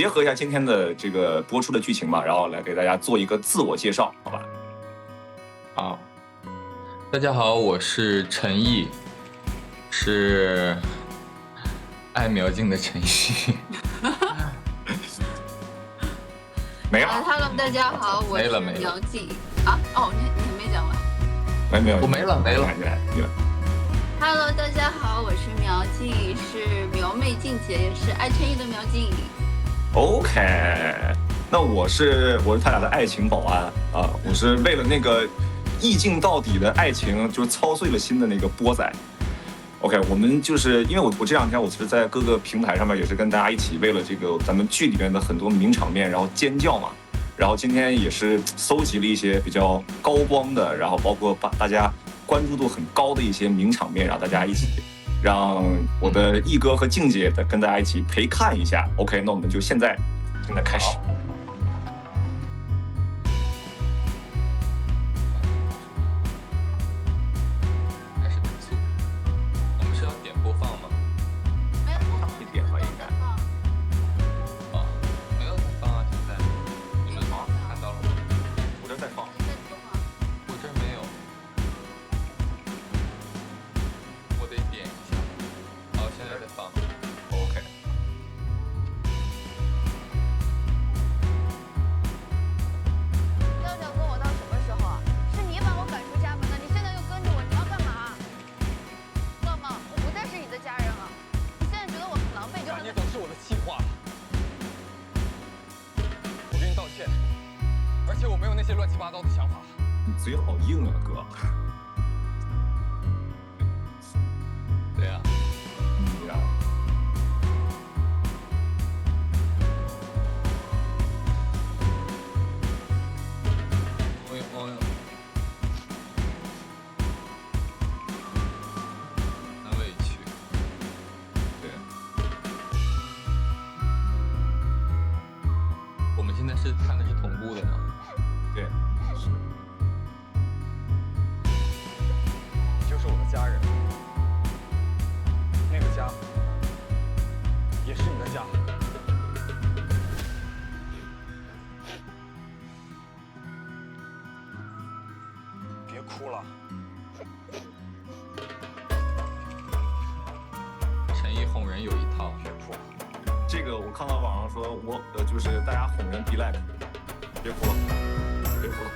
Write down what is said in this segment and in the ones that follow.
结合一下今天的这个播出的剧情嘛，然后来给大家做一个自我介绍，好吧？好，大家好，我是陈毅，是爱苗静的陈毅。没了。Hello， 大家好，我是苗静。啊，哦，你还没讲完？没有，我没了。Hello， 大家好，我是苗静，是苗妹静姐，也是爱陈毅的苗静。OK， 那我是他俩的爱情保安啊，我是为了那个意境到底的爱情，就操碎了心的那个波仔。OK， 我们就是因为我这两天我其实在各个平台上面也是跟大家一起为了这个咱们剧里面的很多名场面，然后尖叫嘛。然后今天也是搜集了一些比较高光的，然后包括把大家关注度很高的一些名场面，让大家一起，让我的毅哥和静姐跟大家一起陪看一下。OK， 那我们就现在开始。你嘴好硬啊，哥。对呀。对呀。很委屈。对。我们现在是看的是同步的吗？对。就是我的家人，那个家也是你的家。别哭了。陈毅哄人有一套。别哭。这个我看到网上说，就是大家哄人 be like， 别哭了，别哭了。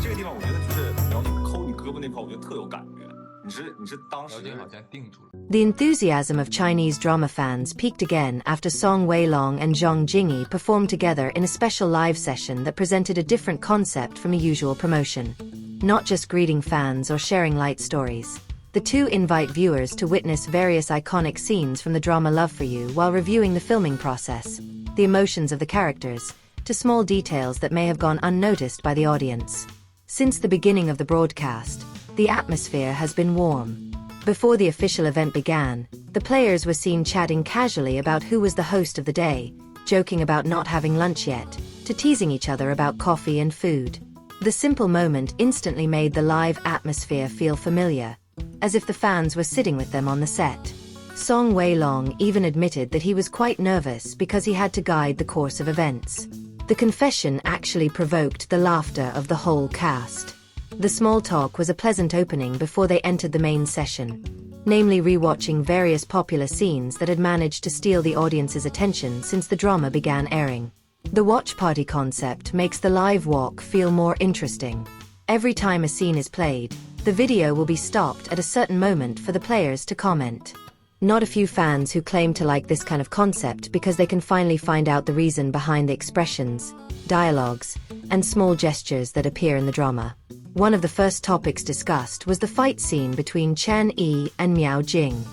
这个地方我觉得就是苗静抠你胳膊那块，我觉得特有感觉。你是当时好像定住了。The enthusiasm of Chinese drama fans peaked again after Song Weilong and Zhang Jingyi performed together in a special live session that presented a different concept from a usual promotion. Not just greeting fans or sharing light stories. The two invite viewers to witness various iconic scenes from the drama Love for You while reviewing the filming process, the emotions of the characters, to small details that may have gone unnoticed by the audience. Since the beginning of the broadcast, the atmosphere has been warm. Before the official event began, the players were seen chatting casually about who was the host of the day, joking about not having lunch yet, to teasing each other about coffee and food. The simple moment instantly made the live atmosphere feel familiar, as if the fans were sitting with them on the set. Song Weilong even admitted that he was quite nervous because he had to guide the course of events. The confession actually provoked the laughter of the whole cast. The small talk was a pleasant opening before they entered the main session, namely rewatching various popular scenes that had managed to steal the audience's attention since the drama began airing. The watch party concept makes the live walk feel more interesting. Every time a scene is played, the video will be stopped at a certain moment for the players to comment. Not a few fans who claim to like this kind of concept because they can finally find out the reason behind the expressions, dialogues, and small gestures that appear in the drama. One of the first topics discussed was the fight scene between Chen Yi and Miao Jing.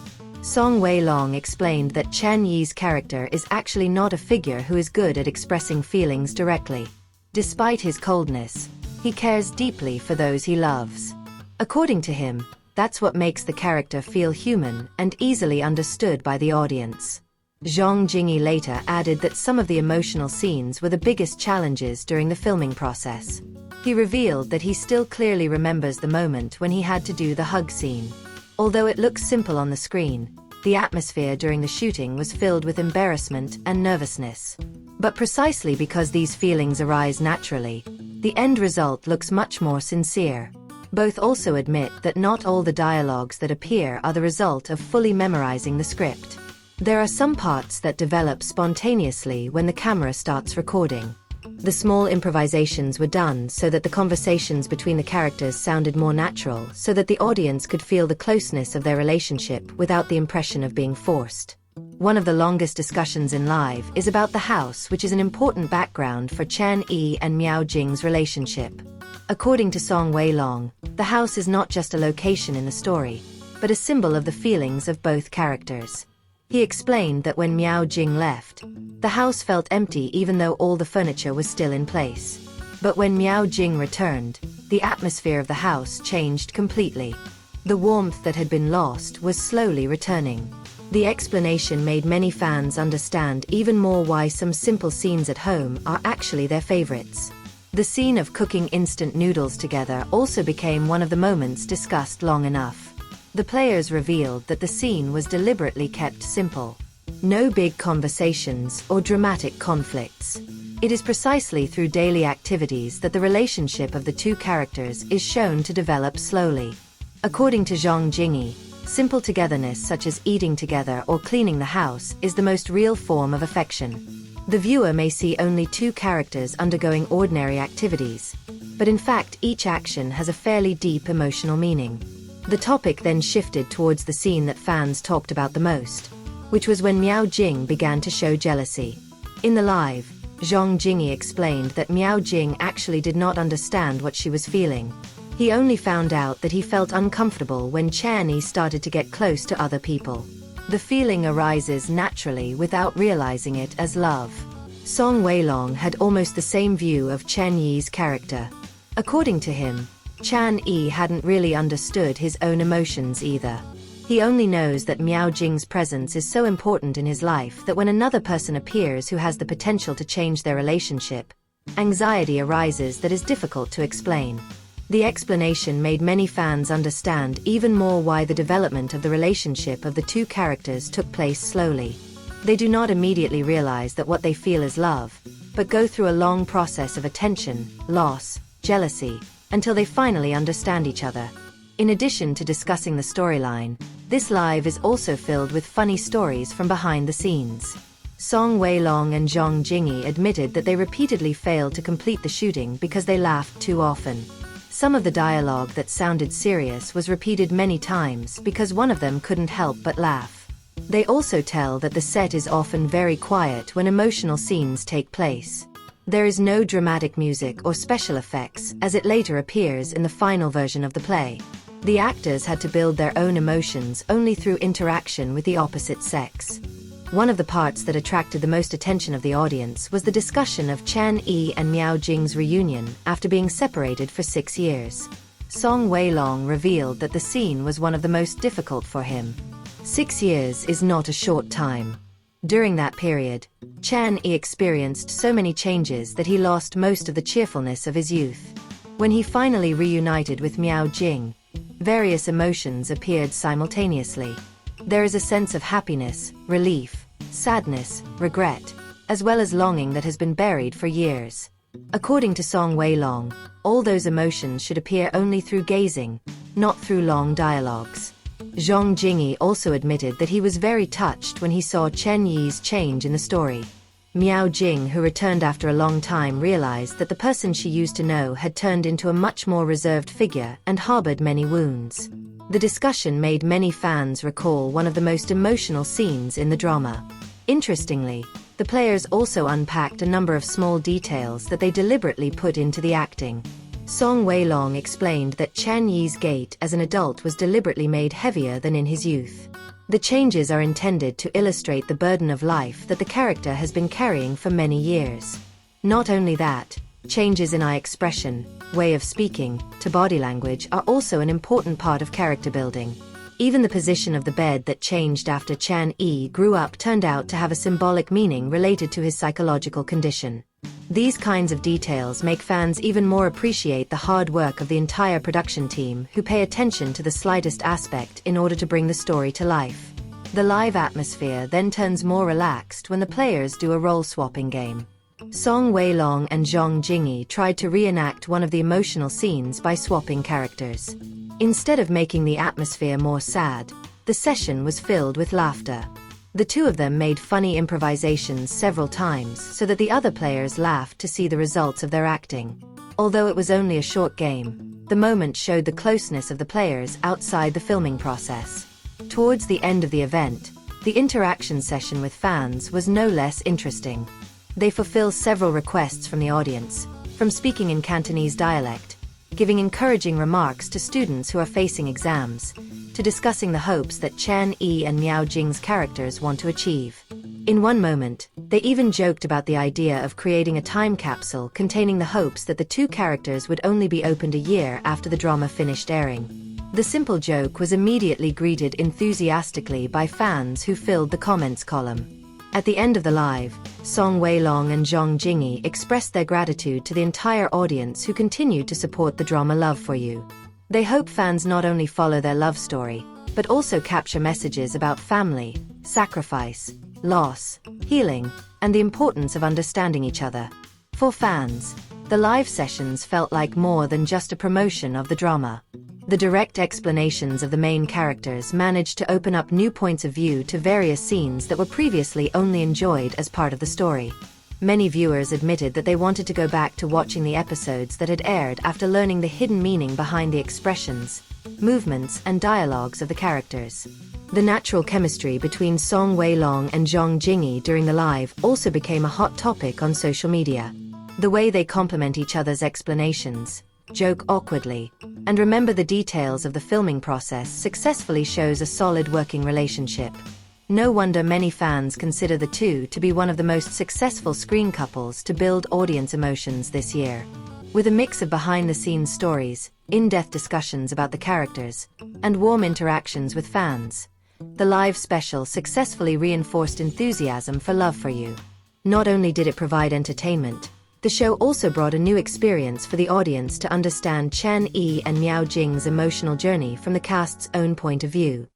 Song Weilong explained that Chen Yi's character is actually not a figure who is good at expressing feelings directly. Despite his coldness, he cares deeply for those he loves. According to him, that's what makes the character feel human and easily understood by the audience. Zhang Jingyi later added that some of the emotional scenes were the biggest challenges during the filming process. He revealed that he still clearly remembers the moment when he had to do the hug scene. Although it looks simple on the screen, the atmosphere during the shooting was filled with embarrassment and nervousness. But precisely because these feelings arise naturally, the end result looks much more sincere. Both also admit that not all the dialogues that appear are the result of fully memorizing the script. There are some parts that develop spontaneously when the camera starts recording. The small improvisations were done so that the conversations between the characters sounded more natural, so that the audience could feel the closeness of their relationship without the impression of being forced. One of the longest discussions in Live is about the house, which is an important background for Chan Yi and Miao Jing's relationship. According to Song Weilong, the house is not just a location in the story, but a symbol of the feelings of both characters. He explained that when Miao Jing left, the house felt empty even though all the furniture was still in place. But when Miao Jing returned, the atmosphere of the house changed completely. The warmth that had been lost was slowly returning. The explanation made many fans understand even more why some simple scenes at home are actually their favorites. The scene of cooking instant noodles together also became one of the moments discussed long enough. The players revealed that the scene was deliberately kept simple. No big conversations or dramatic conflicts. It is precisely through daily activities that the relationship of the two characters is shown to develop slowly. According to Zhang Jingyi, simple togetherness such as eating together or cleaning the house is the most real form of affection. The viewer may see only two characters undergoing ordinary activities, but in fact each action has a fairly deep emotional meaning. The topic then shifted towards the scene that fans talked about the most, which was when Miao Jing began to show jealousy. In the Live, Zhang Jingyi explained that Miao Jing actually did not understand what she was feeling. He only found out that he felt uncomfortable when Chan Yi started to get close to other people. The feeling arises naturally without realizing it as love. Song Weilong had almost the same view of Chen Yi's character. According to him, Chan Yi hadn't really understood his own emotions either. He only knows that Miao Jing's presence is so important in his life that when another person appears who has the potential to change their relationship, anxiety arises that is difficult to explain. The explanation made many fans understand even more why the development of the relationship of the two characters took place slowly. They do not immediately realize that what they feel is love, but go through a long process of attention, loss, jealousy, until they finally understand each other. In addition to discussing the storyline, this Live is also filled with funny stories from behind the scenes. Song Weilong and Zhang Jingyi admitted that they repeatedly failed to complete the shooting because they laughed too often. Some of the dialogue that sounded serious was repeated many times because one of them couldn't help but laugh. They also tell that the set is often very quiet when emotional scenes take place. There is no dramatic music or special effects as it later appears in the final version of the play. The actors had to build their own emotions only through interaction with the opposite sex. One of the parts that attracted the most attention of the audience was the discussion of Chan Yi and Miao Jing's reunion after being separated for 6 years. Song Weilong revealed that the scene was one of the most difficult for him. 6 years is not a short time. During that period, Chan Yi experienced so many changes that he lost most of the cheerfulness of his youth. When he finally reunited with Miao Jing, various emotions appeared simultaneously. There is a sense of happiness, relief, sadness, regret, as well as longing that has been buried for years. According to Song Weilong, all those emotions should appear only through gazing, not through long dialogues. Zhang Jingyi also admitted that he was very touched when he saw Chen Yi's change in the story. Miao Jing, who returned after a long time, realized that the person she used to know had turned into a much more reserved figure and harbored many wounds. The discussion made many fans recall one of the most emotional scenes in the drama. Interestingly, the players also unpacked a number of small details that they deliberately put into the acting. Song Weilong explained that Chen Yi's gait as an adult was deliberately made heavier than in his youth. The changes are intended to illustrate the burden of life that the character has been carrying for many years. Not only that, changes in eye expression, way of speaking, to body language are also an important part of character building. Even the position of the bed that changed after Chan Yi grew up turned out to have a symbolic meaning related to his psychological condition. These kinds of details make fans even more appreciate the hard work of the entire production team, who pay attention to the slightest aspect in order to bring the story to life. The live atmosphere then turns more relaxed when the players do a role-swapping game. Song Weilong and Zhang Jingyi tried to reenact one of the emotional scenes by swapping characters. Instead of making the atmosphere more sad, the session was filled with laughter. The two of them made funny improvisations several times so that the other players laughed to see the results of their acting. Although it was only a short game, the moment showed the closeness of the players outside the filming process. Towards the end of the event, the interaction session with fans was no less interesting. They fulfill several requests from the audience, from speaking in Cantonese dialect, giving encouraging remarks to students who are facing exams, to discussing the hopes that Chen Yi and Miao Jing's characters want to achieve. In one moment, they even joked about the idea of creating a time capsule containing the hopes that the two characters would only be opened a year after the drama finished airing. The simple joke was immediately greeted enthusiastically by fans who filled the comments column. At the end of the live, Song Weilong and Zhang Jingyi expressed their gratitude to the entire audience who continued to support the drama Love for You. They hope fans not only follow their love story, but also capture messages about family, sacrifice, loss, healing, and the importance of understanding each other. For fans, the live sessions felt like more than just a promotion of the drama. The direct explanations of the main characters managed to open up new points of view to various scenes that were previously only enjoyed as part of the story. Many viewers admitted that they wanted to go back to watching the episodes that had aired after learning the hidden meaning behind the expressions, movements, and dialogues of the characters. The natural chemistry between Song Weilong and Zhang Jingyi during the live also became a hot topic on social media. The way they complement each other's explanations, joke awkwardly, and remember the details of the filming process successfully shows a solid working relationship. No wonder many fans consider the two to be one of the most successful screen couples to build audience emotions this year. With a mix of behind-the-scenes stories, in-depth discussions about the characters, and warm interactions with fans, the live special successfully reinforced enthusiasm for Love for You. Not only did it provide entertainment, the show also brought a new experience for the audience to understand Chen Yi and Miao Jing's emotional journey from the cast's own point of view.